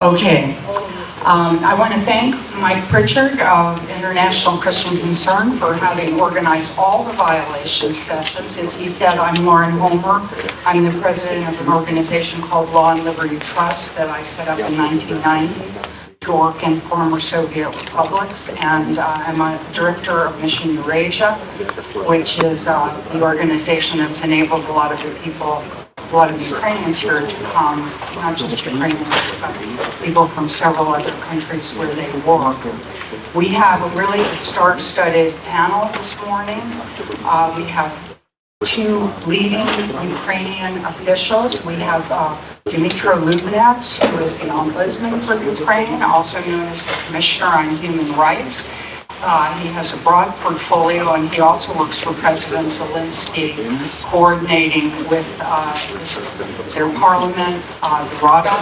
Okay. I want to thank Mike Pritchard of International Christian Concern for having organized all the violation sessions. As he said, I'm Lauren Homer. I'm the president of an organization called Law and Liberty Trust that I set up in 1990 to work in former Soviet republics, and I'm a director of Mission Eurasia, which is the organization that's enabled a lot of the people, a lot of Ukrainians here to come, not just Ukrainians, but people from several other countries where they work. We have a really star-studded panel this morning. We have two leading Ukrainian officials. We have Dmytro Lubinets, who is the ombudsman for Ukraine, also known as the Commissioner on Human Rights. He has a broad portfolio, and he also works for President Yelensky, coordinating with their parliament, the Rada.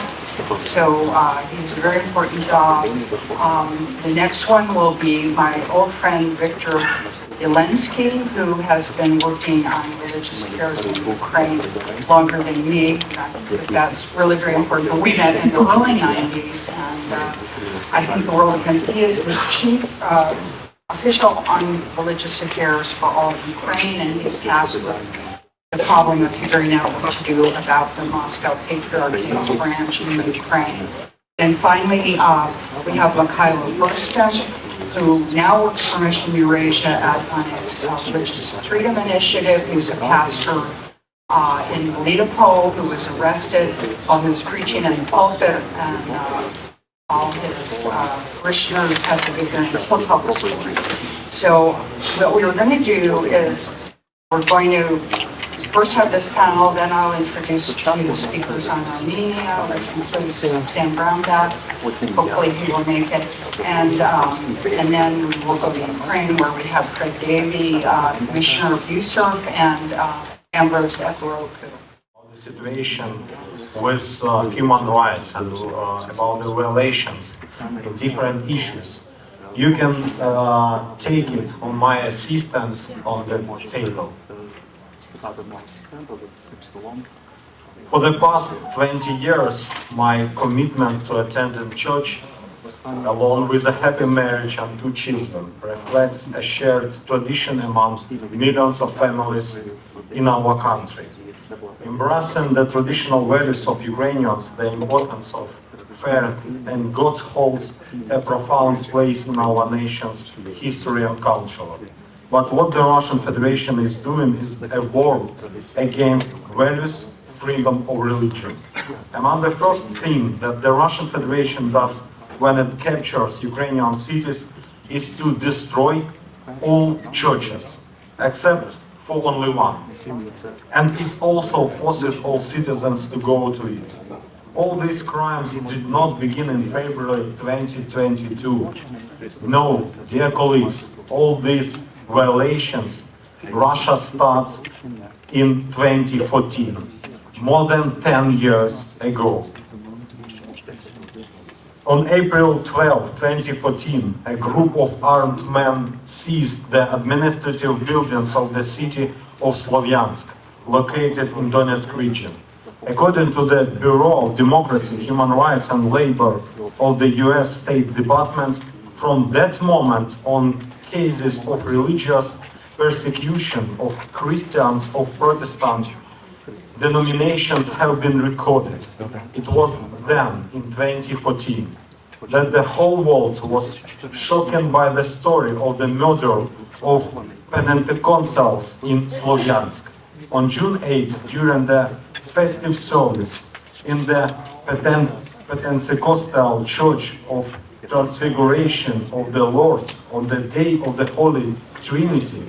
So he's a very important job. The next one will be my old friend Victor Yelensky, who has been working on religious affairs in Ukraine longer than me. That's really very important. But we met in the early 90s, and I think the world of him. He is the chief official on religious affairs for all of Ukraine, and he's tasked with the problem of figuring out what to do about the Moscow Patriarchate's branch in Ukraine. And finally, we have Mykhailo Brystyn, who now works for Mission Eurasia on its Religious Freedom Initiative. He's a pastor in Lubinets who was arrested while he was preaching in the pulpit, and all his parishioners had to be there, and he'll tell the story. So what we were going to do is we're going to first have this panel, then I'll introduce two of the speakers on Armenia, which includes Sam Brownback. Hopefully he will make it. And then we will go to Ukraine, where we have Fred Davey, Commissioner of USERF, and Ambrose Etheroku. The situation with human rights and about the violations in different issues. You can take it on my assistant on the table. For the past 20 years, my commitment to attending church, along with a happy marriage and 2 children, reflects a shared tradition among millions of families in our country. Embracing the traditional values of Ukrainians, the importance of faith and God holds a profound place in our nation's history and culture. But what the Russian Federation is doing is a war against values, freedom of religion. Among the first thing that the Russian Federation does when it captures Ukrainian cities is to destroy all churches, except for only one. And it also forces all citizens to go to it. All these crimes did not begin in February 2022. No, dear colleagues, all these violations Russia starts in 2014, more than 10 years ago. On April 12, 2014, a group of armed men seized the administrative buildings of the city of Slavyansk, located in Donetsk region. According to the Bureau of Democracy, Human Rights and Labor of the US State Department, from that moment on, cases of religious persecution of Christians of Protestant denominations have been recorded. It was then, in 2014, that the whole world was shocked by the story of the murder of Pentecostals in Slavyansk. On June 8, during the festive service in the Pentecostal Church of Transfiguration of the Lord on the day of the Holy Trinity,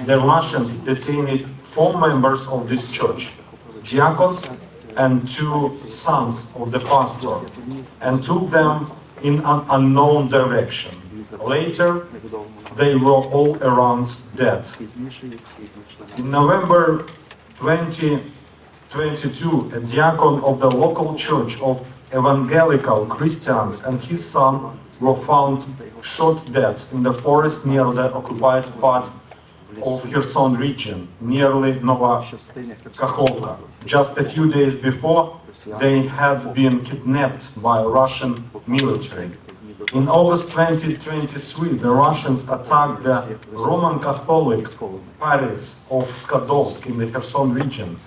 the Russians detained 4 members of this church, diacons and 2 sons of the pastor, and took them in an unknown direction. Later, they were all around dead. In November 2022, a diacon of the local church of evangelical Christians and his son were found shot dead in the forest near the occupied part of Kherson region, nearly Nova Kakhovka. Just a few days before, they had been kidnapped by Russian military. In August 2023, the Russians attacked the Roman Catholic parish of Skadovsk in the Kherson region.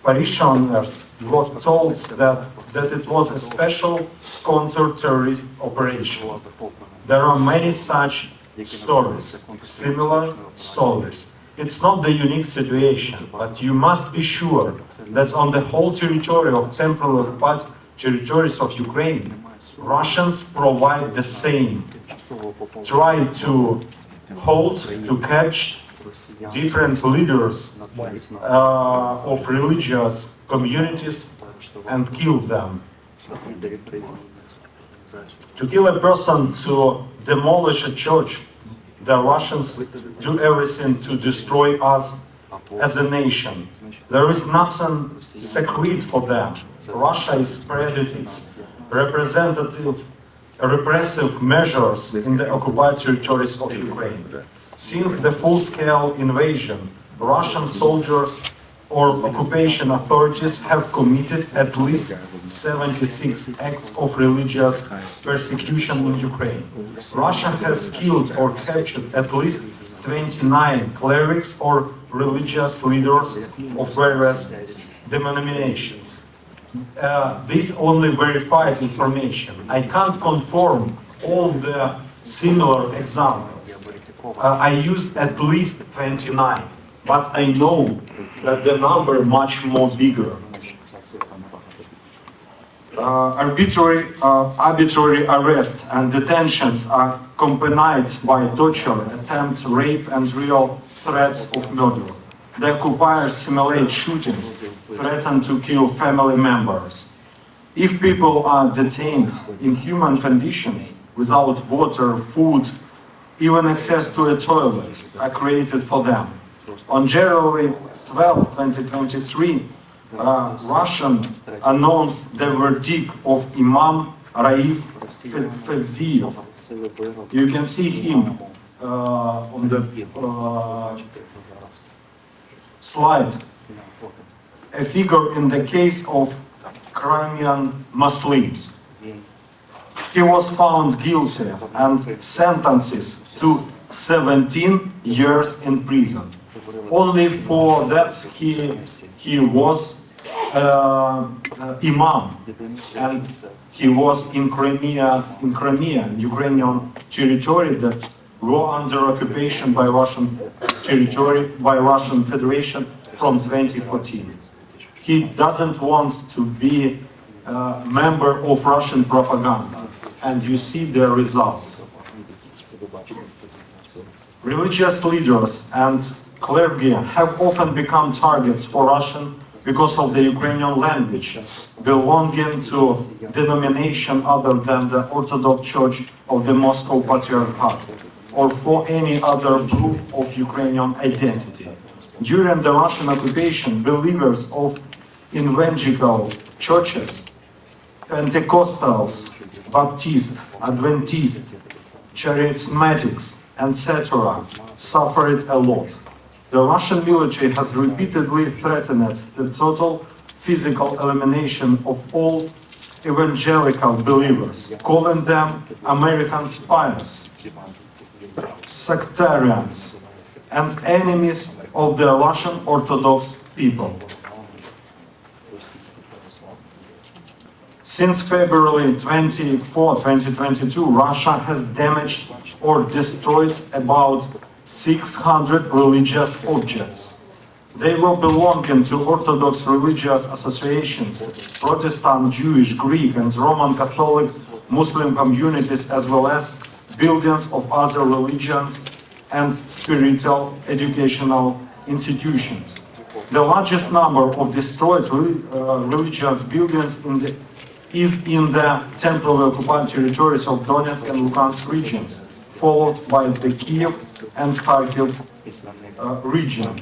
Parishioners were told that it was a special counter-terrorist operation. There are many such stories, similar stories. It's not the unique situation, but you must be sure that on the whole territory of temporarily occupied territories of Ukraine, Russians provide the same. Try to hold, to catch different leaders of religious communities and kill them. To kill a person, to demolish a church, the Russians do everything to destroy us as a nation. There is nothing sacred for them. Russia is spreading its repressive measures in the occupied territories of Ukraine. Since the full-scale invasion, Russian soldiers or occupation authorities have committed at least 76 acts of religious persecution in Ukraine. Russia has killed or captured at least 29 clerics or religious leaders of various denominations. This only verified information. I can't confirm all the similar examples. I use at least 29, but I know that the number much more bigger. Arbitrary arrest and detentions are accompanied by torture, attempt, rape, and real threats of murder. The occupiers simulate shootings, threaten to kill family members. If people are detained in human conditions, without water, food, even access to a toilet are created for them. On January 12, 2023, Russian announced the verdict of Imam Raif Fevziev. You can see him on the slide. A figure in the case of Crimean Muslims. He was found guilty and sentences to 17 years in prison. Only for that he was imam, and he was in Crimea, Ukrainian territory that were under occupation by Russian territory, by Russian Federation from 2014. He doesn't want to be a member of Russian propaganda, and you see the result. Religious leaders and clergy have often become targets for Russian because of the Ukrainian language, belonging to denomination other than the Orthodox Church of the Moscow Patriarchate, or for any other proof of Ukrainian identity. During the Russian occupation, believers of evangelical churches, Pentecostals, Baptist, Adventist, Charismatics, etc. suffered a lot. The Russian military has repeatedly threatened the total physical elimination of all evangelical believers, calling them American spies, sectarians, and enemies of the Russian Orthodox people. Since February 24, 2022, Russia has damaged or destroyed about 600 religious objects. They were belonging to Orthodox religious associations, Protestant, Jewish, Greek, and Roman Catholic Muslim communities, as well as buildings of other religions and spiritual educational institutions. The largest number of destroyed religious buildings is in the temporarily occupied territories of Donetsk and Luhansk regions, followed by the Kiev and Kharkiv region.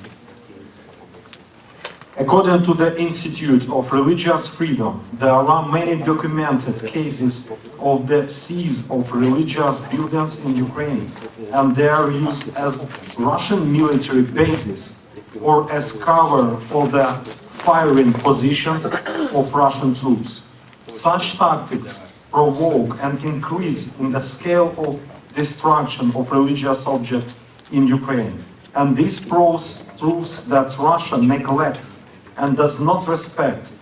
According to the Institute of Religious Freedom, there are many documented cases of the siege of religious buildings in Ukraine and their use as Russian military bases or as cover for the firing positions of Russian troops. Such tactics provoke an increase in the scale of destruction of religious objects in Ukraine. And this proves that Russia neglects and does not respect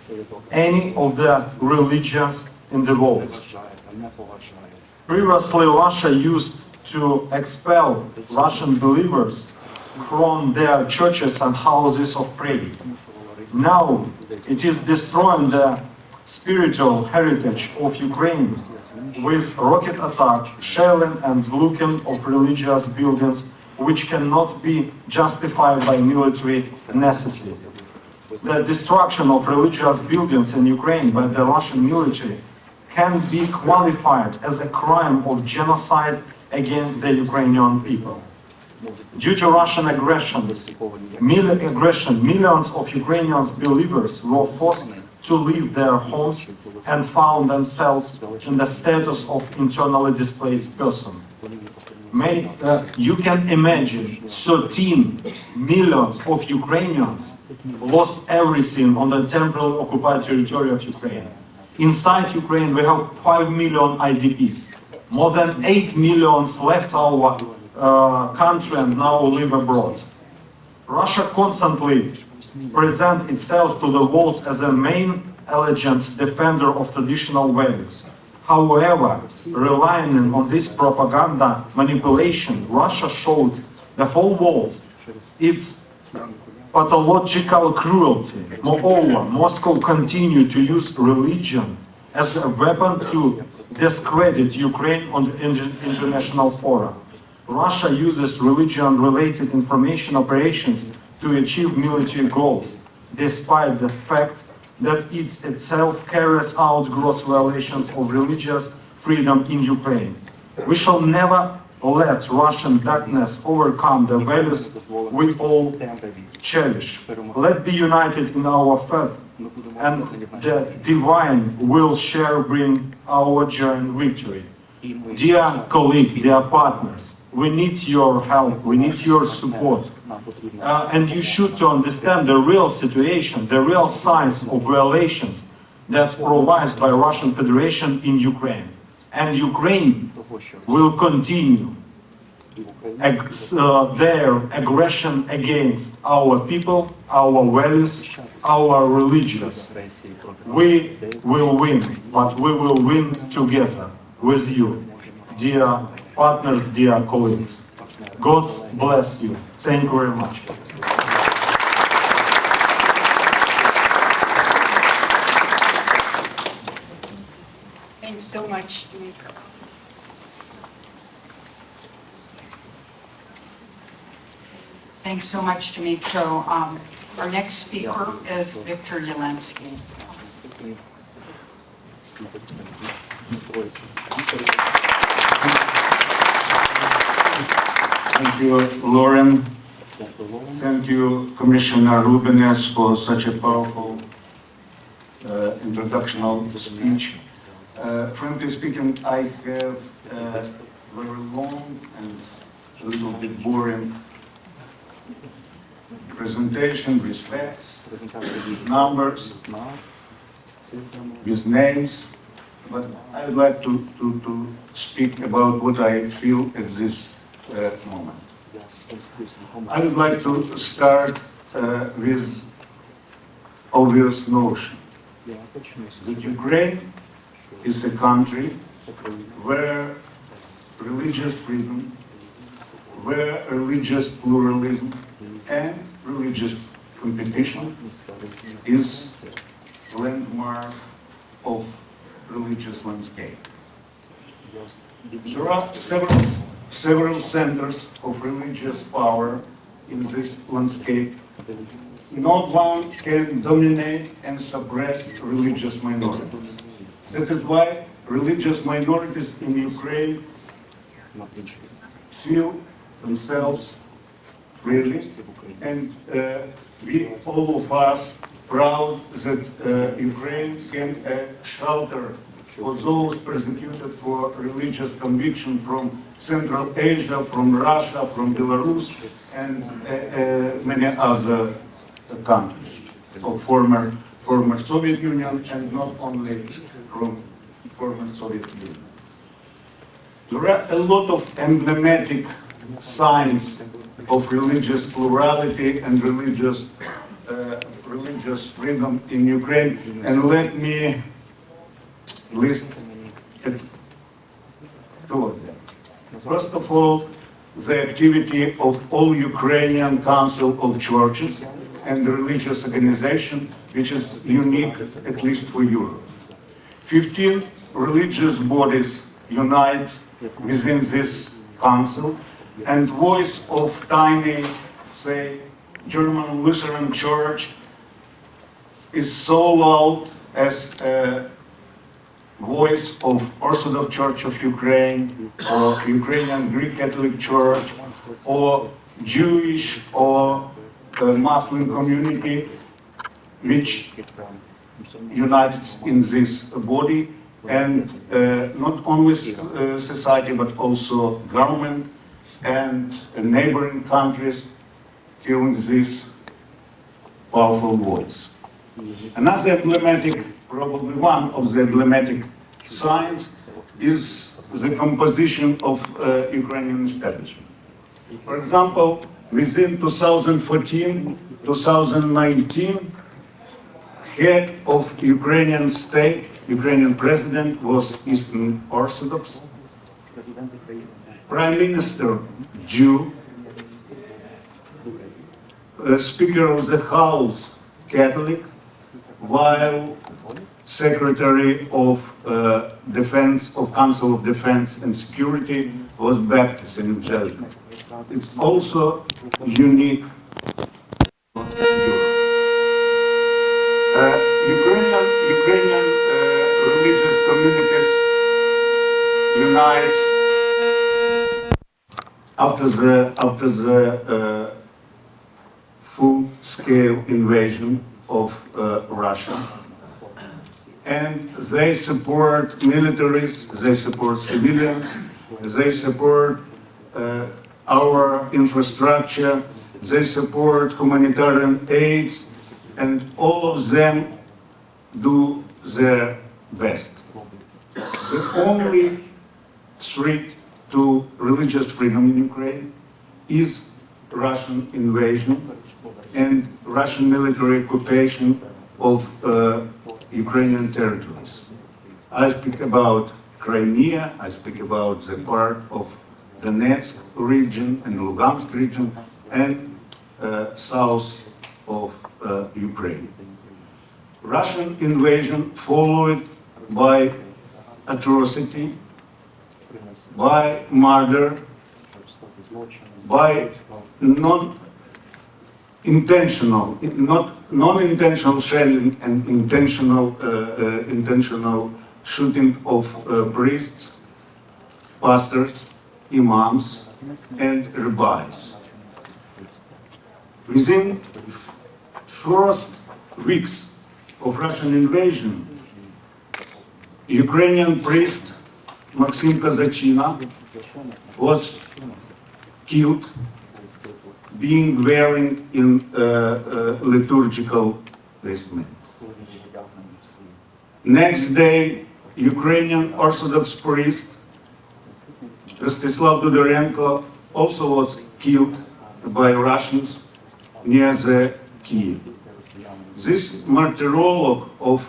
any of the religions in the world. Previously, Russia used to expel Russian believers from their churches and houses of prayer. Now, it is destroying the spiritual heritage of Ukraine with rocket attack, shelling and looting of religious buildings which cannot be justified by military necessity. The destruction of religious buildings in Ukraine by the Russian military can be qualified as a crime of genocide against the Ukrainian people. Due to Russian aggression, millions of Ukrainian believers were forced to leave their homes and found themselves in the status of internally displaced person. You can imagine 13 millions of Ukrainians lost everything on the temporarily occupied territory of Ukraine. Inside Ukraine, we have 5 million IDPs. More than 8 million left our country and now live abroad. Russia constantly presents itself to the world as a main elegant defender of traditional values. However, relying on this propaganda manipulation, Russia showed the whole world its pathological cruelty. Moreover, Moscow continued to use religion as a weapon to discredit Ukraine on the international fora. Russia uses religion-related information operations to achieve military goals, despite the fact that it itself carries out gross violations of religious freedom in Ukraine. We shall never let Russian darkness overcome the values we all cherish. Let's be united in our faith, and the divine will share bring our joint victory. Dear colleagues, dear partners, we need your help, we need your support. And you should to understand the real situation, the real size of violations that's provided by Russian Federation in Ukraine. And Ukraine will continue their aggression against our people, our values, our religions. We will win, but we will win together with you, dear partners, dear colleagues. God bless you. Thank you very much. Thanks so much, Dmytro. Thanks so much, Dmytro. Our next speaker is Viktor Yelensky. Thank you, Lauren. Thank you, Commissioner Lubinets, for such a powerful introductional speech. Frankly speaking, I have a very long and a little bit boring presentation with facts, with numbers, with names, but I would like to speak about what I feel at this moment. I would like to start with obvious notion that Ukraine is a country where religious freedom, where religious pluralism and religious competition is landmark of religious landscape. There are several centers of religious power in this landscape. No one can dominate and suppress religious minorities. That is why religious minorities in Ukraine feel themselves really. And we, all of us, proud that Ukraine became a shelter for those persecuted for religious conviction from Central Asia, from Russia, from Belarus, and many other countries of former Soviet Union, and not only from former Soviet Union. There are a lot of emblematic signs of religious plurality and religious freedom in Ukraine, and let me list two of them. First of all, the activity of all Ukrainian Council of Churches and the religious organization, which is unique, at least for Europe. 15 religious bodies unite within this council, and voice of tiny, say, German Lutheran Church is so loud as a voice of Orthodox Church of Ukraine, or Ukrainian Greek Catholic Church, or Jewish or Muslim community, which unites in this body, and not only society but also government and neighboring countries hearing this powerful voice. Another emblematic, probably one of the emblematic signs, is the composition of Ukrainian establishment. For example, within 2014-2019, head of Ukrainian state, Ukrainian president was Eastern Orthodox, Prime Minister Jew, Speaker of the House Catholic, while Secretary of Defense, of Council of Defense and Security was Baptist and evangelical. It's also unique for Europe. Ukrainian religious communities unites after the full-scale invasion of Russia, and they support militaries, they support civilians, they support our infrastructure, they support humanitarian aids, and all of them do their best. The only threat to religious freedom in Ukraine is Russian invasion and Russian military occupation of Ukrainian territories. I speak about Crimea, I speak about the part of Donetsk region and Lugansk region, and south of Ukraine. Russian invasion followed by atrocity, by murder, by non-intentional shelling and intentional shooting of priests, pastors, imams, and rabbis. Within first weeks of Russian invasion, Ukrainian priest Maxim Kazachina was killed, being wearing in liturgical vestment. Next day, Ukrainian Orthodox priest Rostislav Dudarenko also was killed by Russians near the Kiev. This martyrology of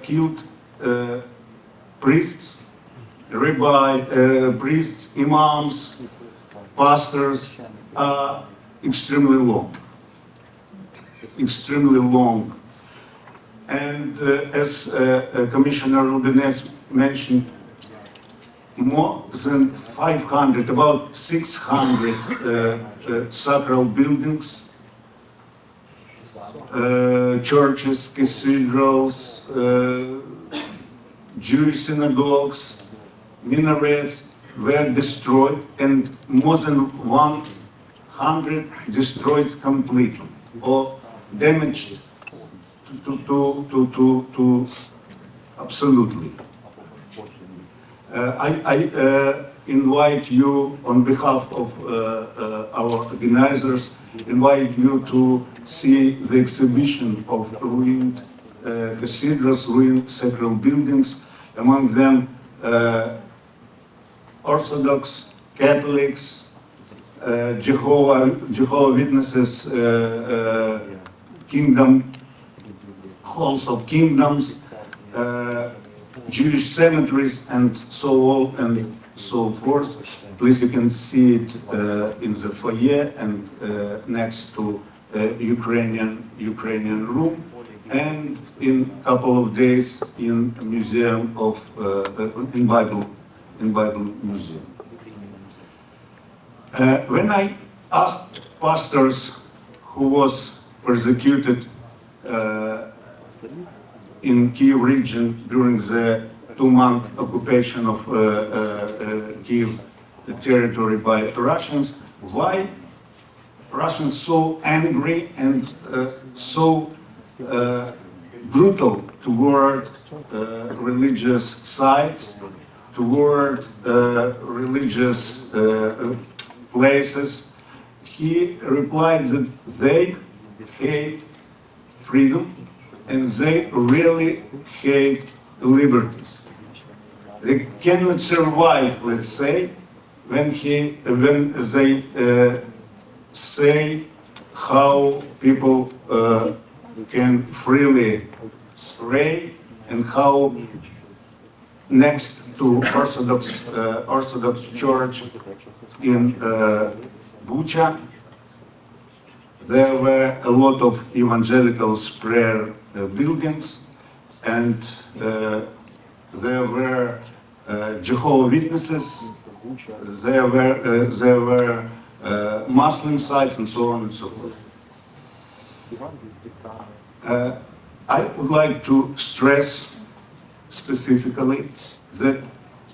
killed priests, priests, imams, pastors are extremely long. And as Commissioner Lubinets mentioned, more than 500, about 600 sacral buildings, churches, cathedrals, Jewish synagogues, minarets were destroyed, and more than 100 destroyed completely or damaged to absolutely. I invite you, on behalf of our organizers, invite you to see the exhibition of ruined cathedrals, ruined sacral buildings, among them Orthodox, Catholics, Jehovah's Witnesses, kingdom, halls of kingdoms, Jewish cemeteries, and so on and so forth. Please, you can see it in the foyer and next to Ukrainian room, and in a couple of days in museum of in Bible Museum. When I asked pastors who was persecuted in Kiev region during the 2-month occupation of Kiev territory by Russians, why Russians so angry and so brutal toward religious sites, toward religious places, he replied that they hate freedom and they really hate liberties. They cannot survive, let's say, when they say how people can freely pray and how next to Orthodox Church in Bucha, there were a lot of evangelical prayer buildings, and there were Jehovah's Witnesses, there were Muslim sites, and so on and so forth. I would like to stress specifically that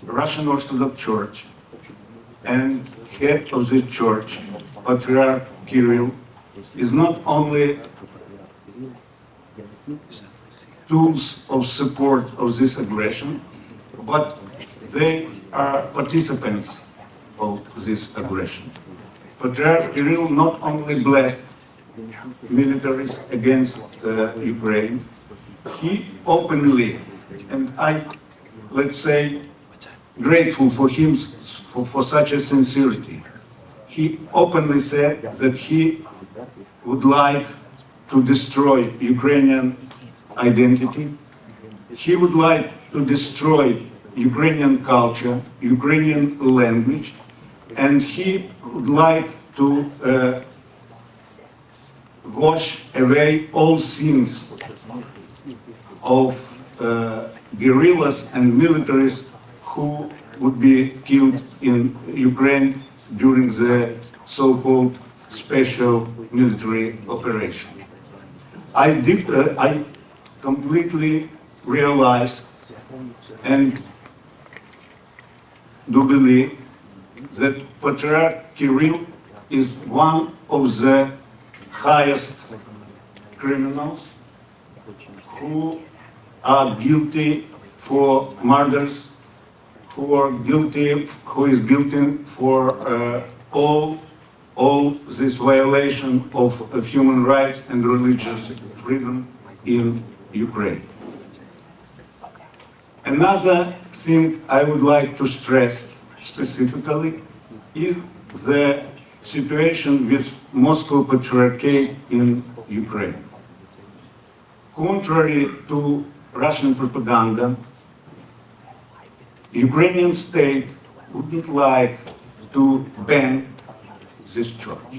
Russian Orthodox Church and head of the church, Patriarch Kirill, is not only tools of support of this aggression, but they are participants of this aggression. Patriarch Kirill not only blessed militaries against Ukraine, he openly, and let's say, grateful for him for such a sincerity. He openly said that he would like to destroy Ukrainian identity. He would like to destroy Ukrainian culture, Ukrainian language, and he would like to wash away all sins of guerrillas and militaries who would be killed in Ukraine during the so-called special military operation. I completely realize and do believe that Patriarch Kirill is one of the highest criminals who are guilty for murders, who is guilty for all this violation of human rights and religious freedom in Ukraine. Another thing I would like to stress specifically is the situation with Moscow Patriarchate in Ukraine. Contrary to Russian propaganda, Ukrainian state wouldn't like to ban this church.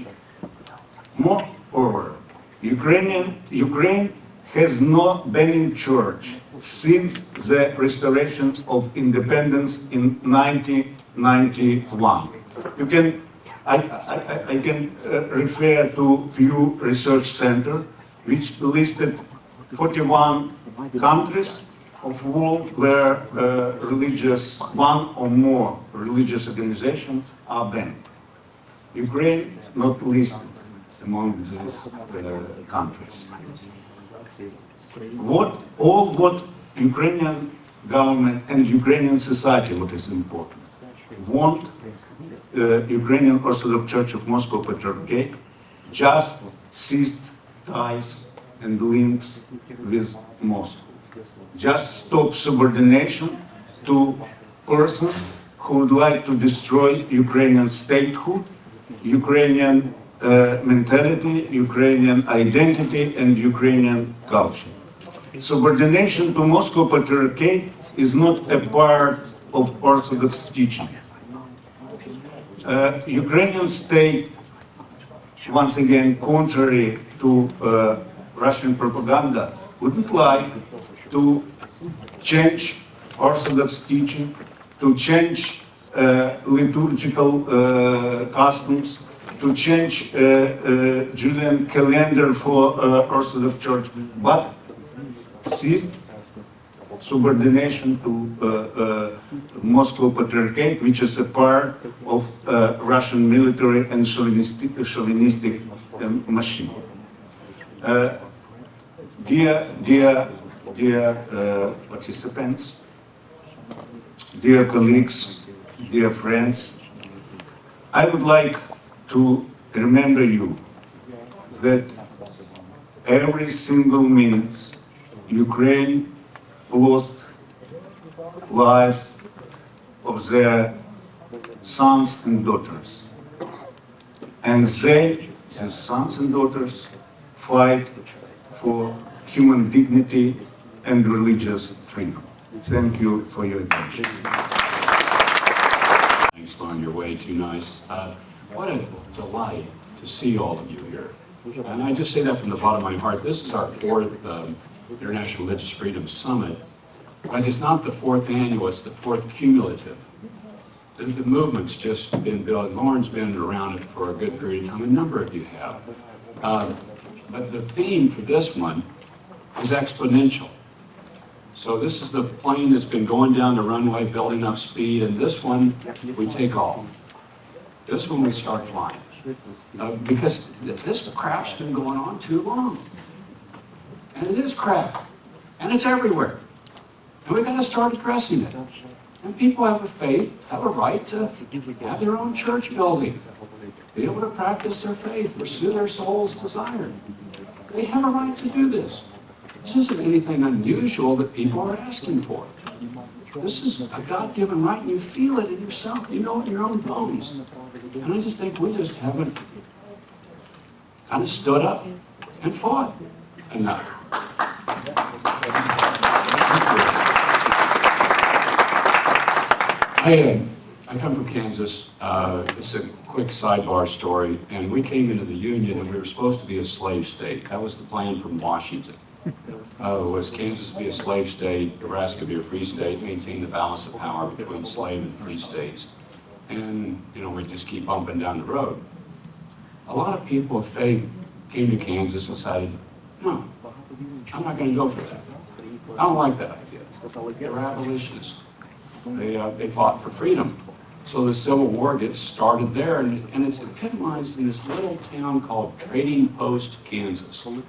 Moreover, Ukraine has no banning church since the restoration of independence in 1991. I can refer to Pew Research Center, which listed 41 countries of world where one or more religious organizations are banned. Ukraine not listed among these countries. What Ukrainian government and Ukrainian society, what is important, want Ukrainian Orthodox Church of Moscow Patriarchate just ceased ties and links with Moscow. Just stop subordination to person who would like to destroy Ukrainian statehood, Ukrainian mentality, Ukrainian identity, and Ukrainian culture. Subordination to Moscow Patriarchate is not a part of Orthodox teaching. Ukrainian state, once again, contrary to Russian propaganda, wouldn't like to change Orthodox teaching, to change liturgical customs, to change Julian calendar for Orthodox Church, but ceased subordination to Moscow Patriarchate, which is a part of Russian military and chauvinistic machine. Dear participants, dear colleagues, dear friends, I would like to remember you that every single minute Ukraine lost life of their sons and daughters. And they, these sons and daughters, fight for human dignity and religious freedom. Thank you for your attention. Thanks, Lauren, you're way too nice. What a delight to see all of you here. And I just say that from the bottom of my heart. This is our fourth International Religious Freedom Summit, but it's not the fourth annual, it's the fourth cumulative. The movement's just been built. Lauren's been around it for a good period of time. A number of you have. But the theme for this one is exponential. So this is the plane that's been going down the runway, building up speed, and this one, we take off. This one, we start flying. Because this crap's been going on too long. And it is crap. And it's everywhere. And we've got to start addressing it. And people have a faith, have a right to have their own church building, be able to practice their faith, pursue their soul's desire. They have a right to do this. This isn't anything unusual that people are asking for. This is a God-given right, and you feel it in yourself. You know it in your own bones. And I just think we just haven't kind of stood up and fought enough. I come from Kansas. It's a quick sidebar story. And we came into the Union, and we were supposed to be a slave state. That was the plan from Washington. Was Kansas be a slave state, Nebraska be a free state, maintain the balance of power between slave and free states. And, you know, we just keep bumping down the road. A lot of people of faith came to Kansas and decided, no, I'm not going to go for that. I don't like that idea. They're abolitionists. They fought for freedom. So the Civil War gets started there, and it's epitomized in this little town called Trading Post, Kansas. It's an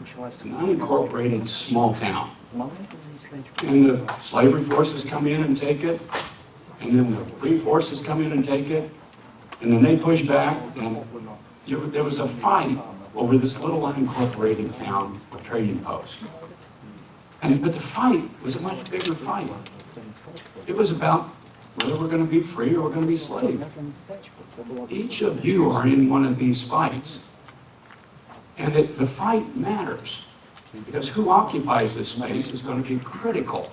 unincorporated small town. And the slavery forces come in and take it, and then the free forces come in and take it, and then they push back, and there was a fight over this little unincorporated town of Trading Post. But the fight was a much bigger fight. It was about whether we're going to be free or we're going to be slave. Each of you are in one of these fights. And the fight matters. Because who occupies this space is going to be critical.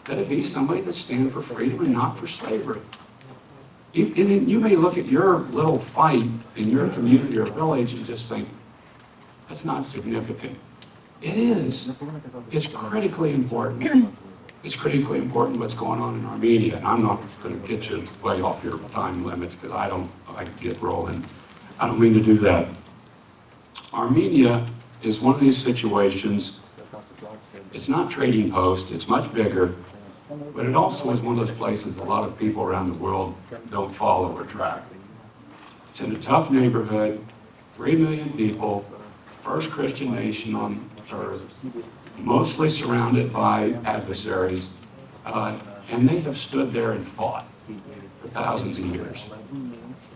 That it be somebody that stands for freedom and not for slavery. You may look at your little fight in your community or village and just think, that's not significant. It is. It's critically important. It's critically important what's going on in Armenia. And I'm not going to get you way off your time limits because I can get rolling. I don't mean to do that. Armenia is one of these situations. It's not Trading Post. It's much bigger. But it also is one of those places a lot of people around the world don't follow or track. It's in a tough neighborhood, 3 million people, first Christian nation on earth, mostly surrounded by adversaries, and they have stood there and fought for thousands of years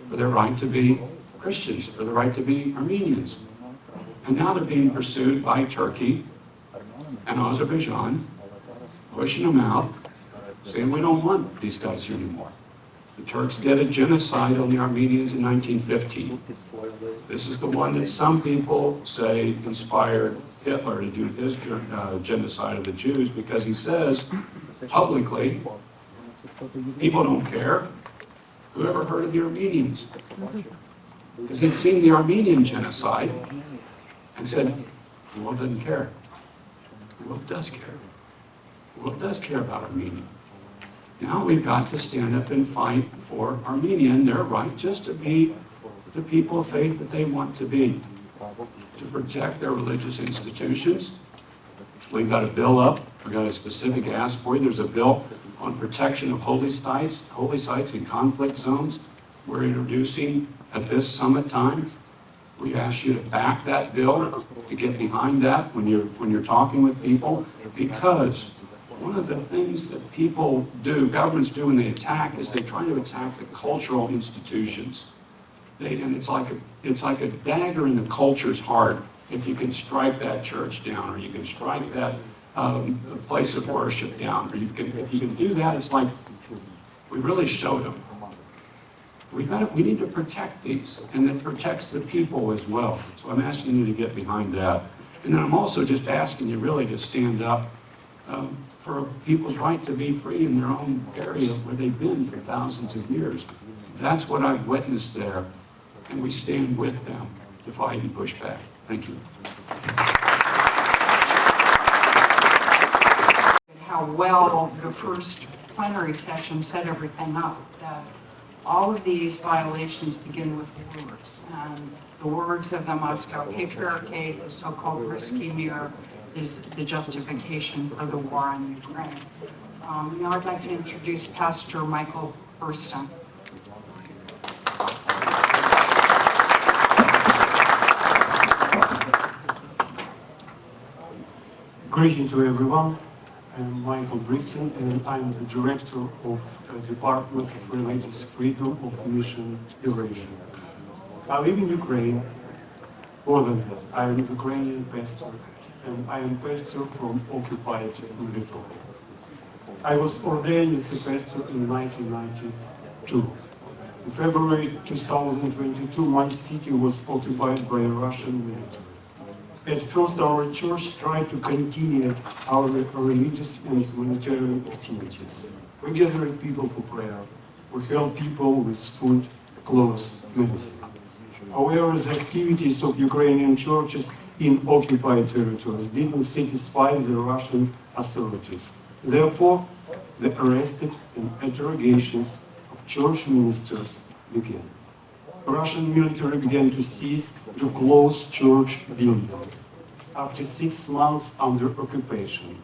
for their right to be Christians, for the right to be Armenians. And now they're being pursued by Turkey and Azerbaijan, pushing them out, saying we don't want these guys here anymore. The Turks did a genocide on the Armenians in 1915. This is the one that some people say inspired Hitler to do his genocide of the Jews, because he says publicly, people don't care. Whoever heard of the Armenians? Because he'd seen the Armenian genocide and said, the world doesn't care. The world does care. The world does care about Armenia. Now we've got to stand up and fight for Armenia and their right just to be the people of faith that they want to be, to protect their religious institutions. We've got a bill up. We've got a specific ask for you. There's a bill on protection of holy sites in conflict zones. We're introducing at this summit time. We ask you to back that bill, to get behind that when you're talking with people, because one of the things that people do, governments do when they attack, is they try to attack the cultural institutions. And it's like a dagger in the culture's heart if you can strike that church down, or you can strike that place of worship down, or if you can do that, it's like we really showed them. We need to protect these, and it protects the people as well. So I'm asking you to get behind that. And then I'm also just asking you really to stand up for people's right to be free in their own area where they've been for thousands of years. That's what I've witnessed there, and we stand with them to fight and push back. Thank you. How well the first plenary session set everything up. That all of these violations begin with words, and the words of the Moscow Patriarchate, the so-called Risky Mir, is the justification for the war on Ukraine. Now I'd like to introduce Pastor Michael Brystyn. Greetings to everyone. I'm Michael Brystyn, and I'm the director of the Department of Religious Freedom of Mission Eurasia. I live in Ukraine. More than that, I am a Ukrainian pastor, and I am pastor from occupied Dmytro. I was ordained as a pastor in 1992. In February 2022, my city was occupied by the Russian military. At first, our church tried to continue our religious and humanitarian activities. We gathered people for prayer. We helped people with food, clothes, medicine. However, the activities of Ukrainian churches in occupied territories didn't satisfy the Russian authorities. Therefore, the arrested and interrogations of church ministers began. The Russian military began to seize to close church buildings. After 6 months under occupation,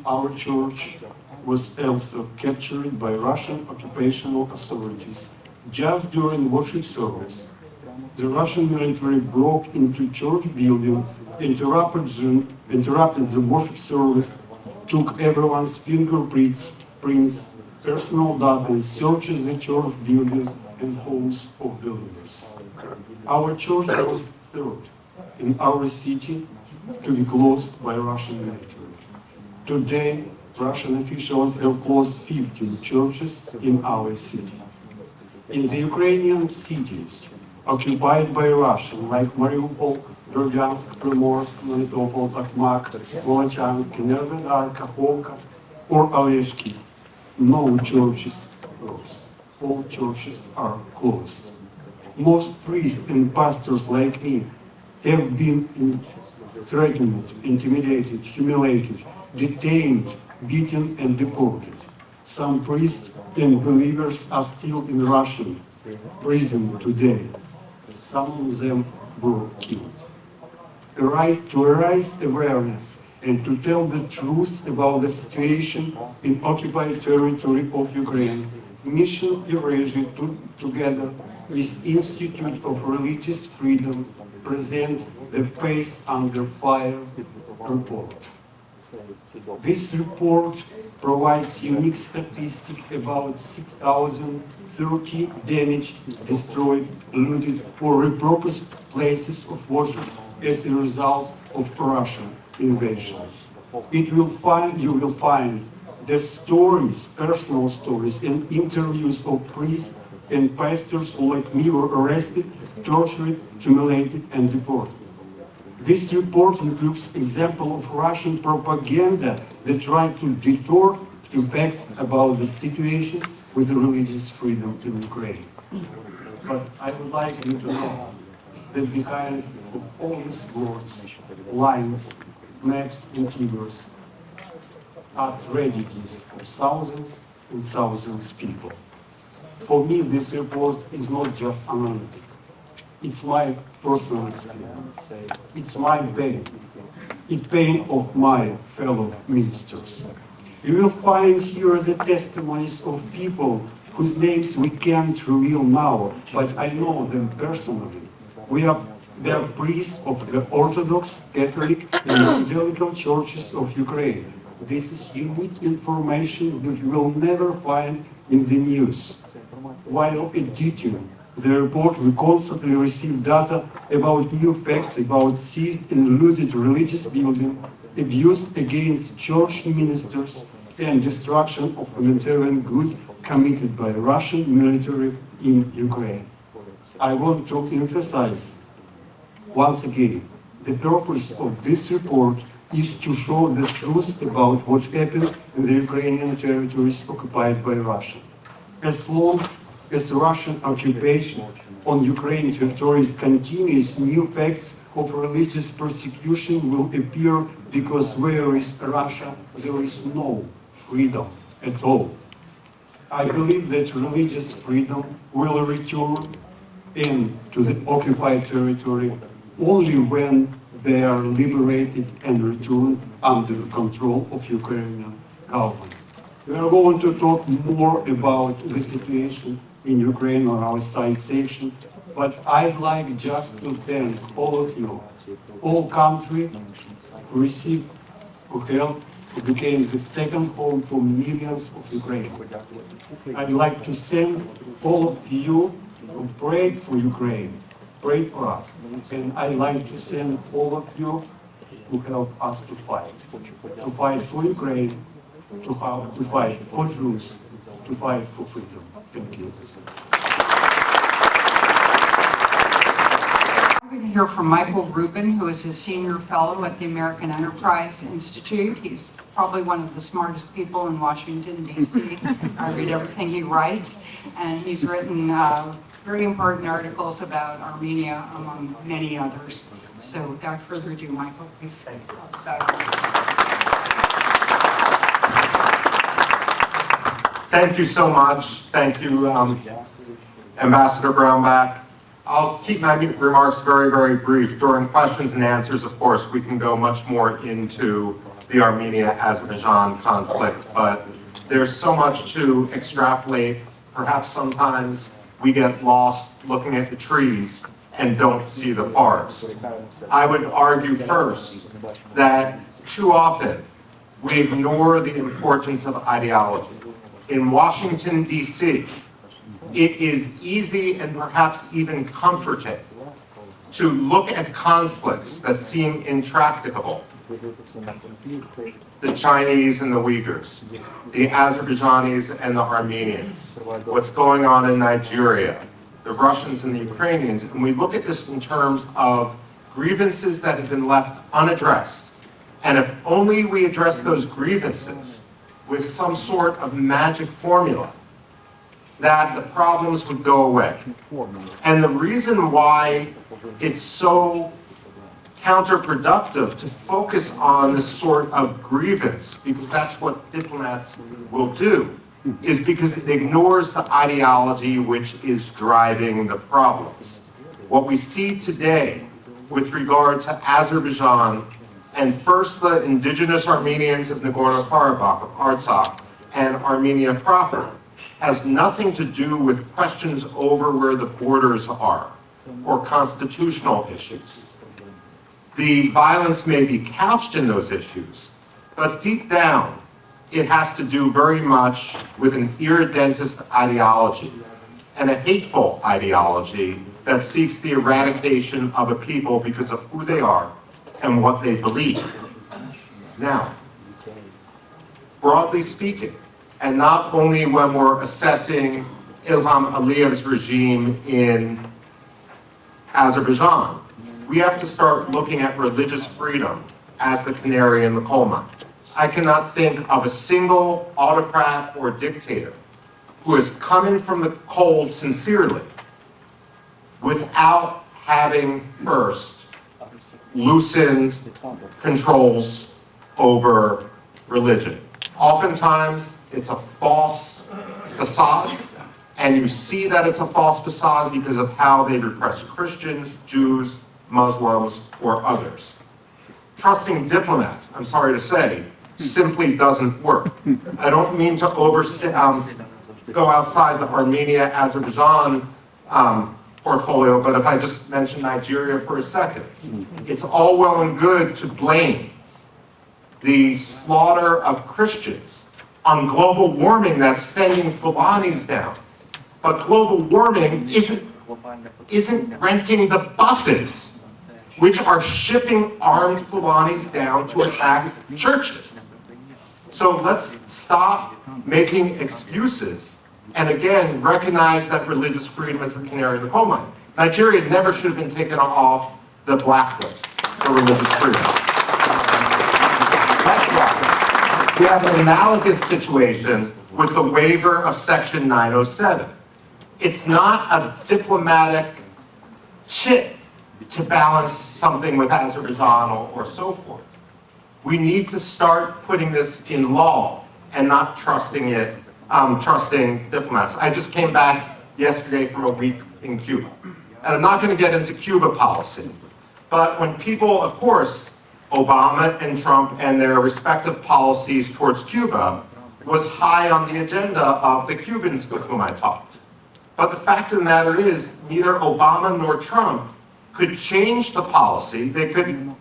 our church was also captured by Russian occupational authorities just during worship service. The Russian military broke into church building, interrupted the worship service, took everyone's fingerprints, personal data, and searched the church building and homes of believers. Our church was third in our city to be closed by Russian military. Today, Russian officials have closed 15 churches in our city. In the Ukrainian cities occupied by Russian, like Mariupol, Bryansk, Primorsk, Melitopol, Tokmak, Volochansk, Energodar, Kakhovka, or Oleshki, no churches closed. All churches are closed. Most priests and pastors like me have been threatened, intimidated, humiliated, detained, beaten, and deported. Some priests and believers are still in Russian prison today. Some of them were killed. To raise awareness and to tell the truth about the situation in occupied territory of Ukraine, Mission Eurasia, together with Institute of Religious Freedom, present the Face Under Fire report. This report provides unique statistics about 6,030 damaged, destroyed, looted, or repurposed places of worship as a result of Russian invasion. You will find the stories, personal stories, and interviews of priests and pastors who, like me, were arrested, tortured, humiliated, and deported. This report includes example of Russian propaganda that tried to distort the facts about the situation with the religious freedom in Ukraine. But I would like you to know that behind of all these words, lines, maps, and figures are tragedies of thousands and thousands of people. For me, this report is not just analytic. It's my personal experience. It's my pain. It's pain of my fellow ministers. You will find here the testimonies of people whose names we can't reveal now, but I know them personally. They are priests of the Orthodox, Catholic, and Evangelical churches of Ukraine. This is unique information that you will never find in the news. While editing the report, we constantly receive data about new facts about seized and looted religious buildings, abuse against church ministers, and destruction of humanitarian goods committed by the Russian military in Ukraine. I want to emphasize once again, the purpose of this report is to show the truth about what happened in the Ukrainian territories occupied by Russia. As long as the Russian occupation on Ukrainian territories continues, new facts of religious persecution will appear because where is Russia, there is no freedom at all. I believe that religious freedom will return into the occupied territory only when they are liberated and returned under control of Ukrainian government. We are going to talk more about the situation in Ukraine on our side section, but I'd like just to thank all of you, all countries who received, who helped, who became the second home for millions of Ukrainians. I'd like to thank all of you who prayed for Ukraine, prayed for us, and I'd like to thank all of you who helped us to fight for Ukraine, to fight for truth, to fight for freedom. Thank you. We're going to hear from Michael Rubin, who is a senior fellow at the American Enterprise Institute. He's probably one of the smartest people in Washington, D.C. I read everything he writes, and he's written very important articles about Armenia, among many others. So without further ado, Michael, please tell us about Armenia. Thank you so much. Thank you, Ambassador Brownback. I'll keep my remarks very, very brief. During questions and answers, of course, we can go much more into the Armenia-Azerbaijan conflict, but there's so much to extrapolate. Perhaps sometimes we get lost looking at the trees and don't see the forest. I would argue first that too often we ignore the importance of ideology. In Washington, D.C., it is easy and perhaps even comforting to look at conflicts that seem intractable. The Chinese and the Uyghurs, the Azerbaijanis and the Armenians, what's going on in Nigeria, the Russians and the Ukrainians, and we look at this in terms of grievances that have been left unaddressed. And if only we address those grievances with some sort of magic formula, that the problems would go away. And the reason why it's so counterproductive to focus on this sort of grievance, because that's what diplomats will do, is because it ignores the ideology which is driving the problems. What we see today with regard to Azerbaijan, and first the indigenous Armenians of Nagorno-Karabakh, of Artsakh, and Armenia proper, has nothing to do with questions over where the borders are or constitutional issues. The violence may be couched in those issues, but deep down, it has to do very much with an irredentist ideology and a hateful ideology that seeks the eradication of a people because of who they are and what they believe. Now, broadly speaking, and not only when we're assessing Ilham Aliyev's regime in Azerbaijan, we have to start looking at religious freedom as the canary in the coal mine. I cannot think of a single autocrat or dictator who has come in from the cold sincerely without having first loosened controls over religion. Oftentimes, it's a false facade, and you see that it's a false facade because of how they repress Christians, Jews, Muslims, or others. Trusting diplomats, I'm sorry to say, simply doesn't work. I don't mean to go outside the Armenia-Azerbaijan portfolio, but if I just mention Nigeria for a second, it's all well and good to blame the slaughter of Christians on global warming that's sending Fulanis down. But global warming isn't renting the buses, which are shipping armed Fulanis down to attack churches. So let's stop making excuses and again recognize that religious freedom is the canary in the coal mine. Nigeria never should have been taken off the blacklist for religious freedom. Likewise, we have an analogous situation with the waiver of Section 907. It's not a diplomatic chip to balance something with Azerbaijan or so forth. We need to start putting this in law and not trusting diplomats. I just came back yesterday from a week in Cuba. And I'm not going to get into Cuba policy, but when people, of course, Obama and Trump and their respective policies towards Cuba was high on the agenda of the Cubans with whom I talked. But the fact of the matter is, neither Obama nor Trump could change the policy. They could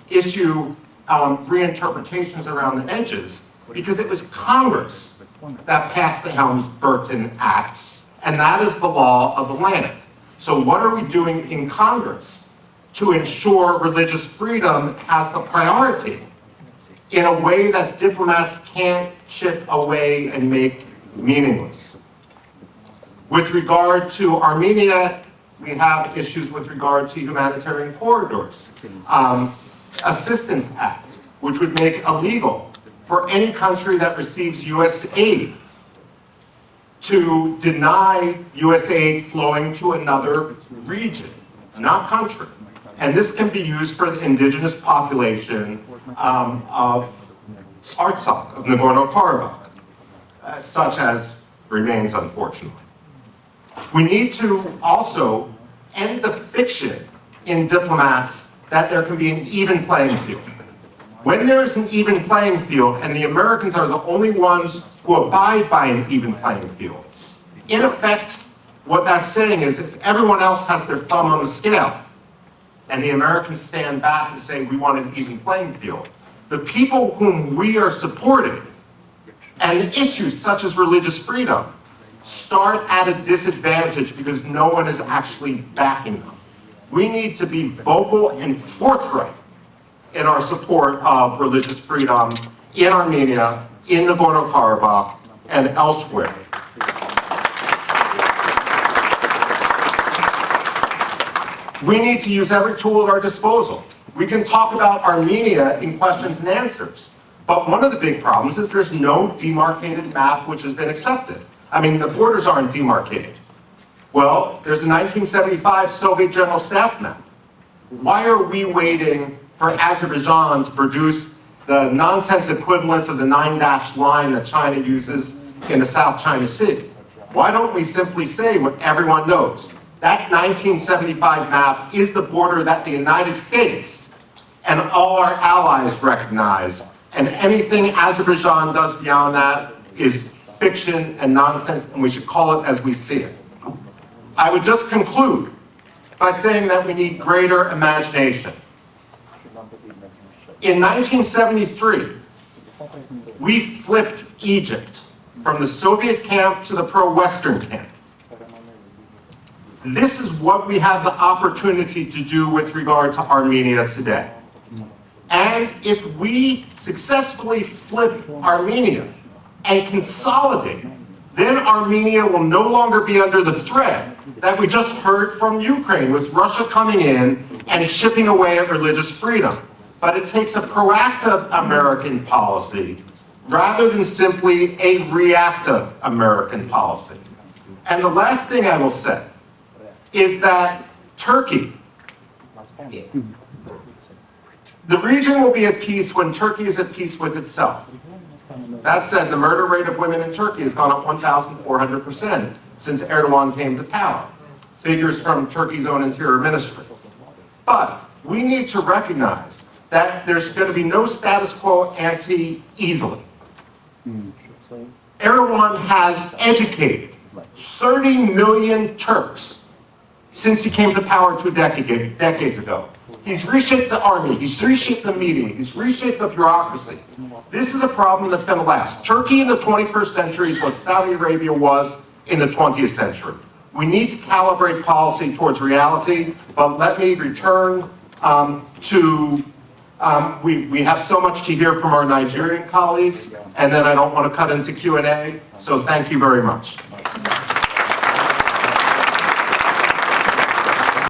issue reinterpretations around the edges because it was Congress that passed the Helms-Burton Act, and that is the law of the land. So what are we doing in Congress to ensure religious freedom has the priority in a way that diplomats can't chip away and make meaningless? With regard to Armenia, we have issues with regard to humanitarian corridors. Assistance Act, which would make illegal for any country that receives U.S. aid to deny U.S. aid flowing to another region, not country. And this can be used for the indigenous population of Artsakh, of Nagorno-Karabakh, such as remains, unfortunately. We need to also end the fiction in diplomats that there can be an even playing field. When there's an even playing field, and the Americans are the only ones who abide by an even playing field, in effect, what that's saying is if everyone else has their thumb on the scale, and the Americans stand back and say, we want an even playing field, the people whom we are supporting, and the issues such as religious freedom, start at a disadvantage because no one is actually backing them. We need to be vocal and forthright in our support of religious freedom in Armenia, in Nagorno-Karabakh, and elsewhere. We need to use every tool at our disposal. We can talk about Armenia in questions and answers, but one of the big problems is there's no demarcated map which has been accepted. I mean, the borders aren't demarcated. Well, there's a 1975 Soviet General Staff map. Why are we waiting for Azerbaijan to produce the nonsense equivalent of the 9-dash line that China uses in the South China Sea? Why don't we simply say what everyone knows? That 1975 map is the border that the United States and all our allies recognize, and anything Azerbaijan does beyond that is fiction and nonsense, and we should call it as we see it. I would just conclude by saying that we need greater imagination. In 1973, we flipped Egypt from the Soviet camp to the pro-Western camp. This is what we have the opportunity to do with regard to Armenia today. And if we successfully flip Armenia and consolidate, then Armenia will no longer be under the threat that we just heard from Ukraine, with Russia coming in and chipping away at religious freedom. But it takes a proactive American policy rather than simply a reactive American policy. And the last thing I will say is that Turkey, the region will be at peace when Turkey is at peace with itself. That said, the murder rate of women in Turkey has gone up 1,400% since Erdogan came to power. Figures from Turkey's own interior ministry. But we need to recognize that there's going to be no status quo ante easily. Erdogan has educated 30 million Turks since he came to power 2 decades ago. He's reshaped the army, he's reshaped the media, he's reshaped the bureaucracy. This is a problem that's going to last. Turkey in the 21st century is what Saudi Arabia was in the 20th century. We need to calibrate policy towards reality, but let me return we have so much to hear from our Nigerian colleagues, and then I don't want to cut into Q&A, so thank you very much.